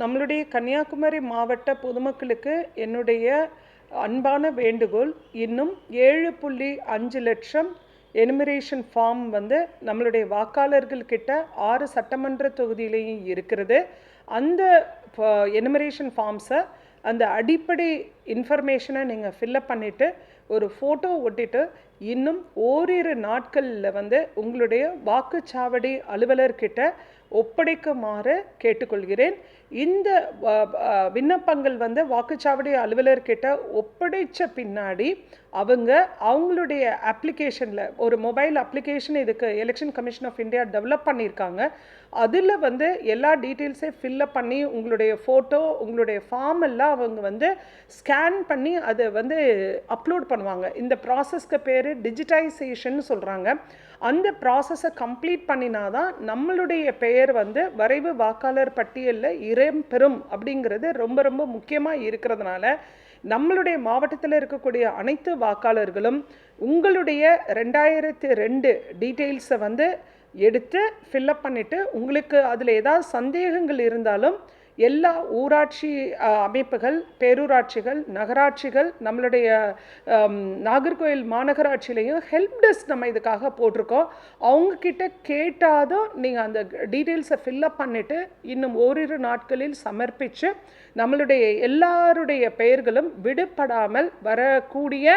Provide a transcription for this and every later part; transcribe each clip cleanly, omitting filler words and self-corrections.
நம்மளுடைய கன்னியாகுமரி மாவட்ட பொதுமக்களுக்கு என்னுடைய அன்பான வேண்டுகோள், இன்னும் 7.5 லட்சம் எனுமரேஷன் ஃபார்ம் வந்து நம்மளுடைய வாக்காளர்கள் கிட்ட 6 சட்டமன்ற தொகுதியிலையும் இருக்கிறது. அந்த எனுமரேஷன் ஃபார்ம்ஸை அந்த அடிப்படை இன்ஃபர்மேஷனை நீங்கள் ஃபில்லப் பண்ணிவிட்டு ஒரு ஃபோட்டோ ஒட்டிட்டு இன்னும் ஓரிரு நாட்களில் வந்து உங்களுடைய வாக்குச்சாவடி அலுவலர்கிட்ட ஒப்படைக்குமாறு கேட்டுக்கொள்கிறேன். இந்த விண்ணப்பங்கள் வந்து வாக்குச்சாவடி அலுவலர்கிட்ட ஒப்படைச்ச பின்னாடி அவங்களுடைய அப்ளிகேஷனில் ஒரு மொபைல் அப்ளிகேஷன் இதுக்கு election commission of India develop பண்ணியிருக்காங்க. அதில் வந்து எல்லா டீட்டெயில்ஸையும் ஃபில்லப் பண்ணி உங்களுடைய ஃபோட்டோ உங்களுடைய ஃபார்ம் எல்லாம் அவங்க வந்து ஸ்கேன் பண்ணி அதை வந்து அப்லோட் பண்ணுவாங்க. இந்த ப்ராசஸ்க்கு பேர் டிஜிட்டைசேஷன் சொல்கிறாங்க. அந்த ப்ராசஸை கம்ப்ளீட் பண்ணினாதான் நம்மளுடைய பெயர் வந்து வரைவு வாக்காளர் பட்டியலில் இடம்பெறும் அப்படிங்கிறது ரொம்ப ரொம்ப முக்கியமாக இருக்கிறதுனால நம்மளுடைய மாவட்டத்தில் இருக்கக்கூடிய அனைத்து வாக்காளர்களும் உங்களுடைய 2002 டீட்டெயில்ஸை வந்து எடுத்து ஃபில்லப் பண்ணிவிட்டு உங்களுக்கு அதில் ஏதாவது சந்தேகங்கள் இருந்தாலும் எல்லா ஊராட்சி அமைப்புகள், பேரூராட்சிகள், நகராட்சிகள், நம்மளுடைய நாகர்கோவில் மாநகராட்சியிலையும் ஹெல்ப் டெஸ்க் நம்ம இதுக்காக போட்டிருக்கோம். அவங்கக்கிட்ட கேட்டாலும் நீங்கள் அந்த டீட்டெயில்ஸை ஃபில்லப் பண்ணிவிட்டு இன்னும் ஓரிரு நாட்களில் சமர்ப்பித்து நம்மளுடைய எல்லாருடைய பெயர்களும் விடுபடாமல் வரக்கூடிய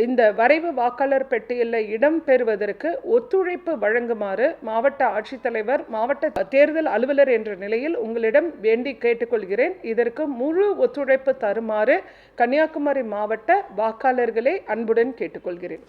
இந்த வரைவு வாக்காளர் பட்டியலில் இடம் பெறுவதற்கு ஒத்துழைப்பு வழங்குமாறு மாவட்ட ஆட்சித்தலைவர், மாவட்ட தேர்தல் அலுவலர் என்ற நிலையில் உங்களிடம் வேண்டி கேட்டுக்கொள்கிறேன். இதற்கு முழு ஒத்துழைப்பு தருமாறு கன்னியாகுமரி மாவட்ட வாக்காளர்களை அன்புடன் கேட்டுக்கொள்கிறேன்.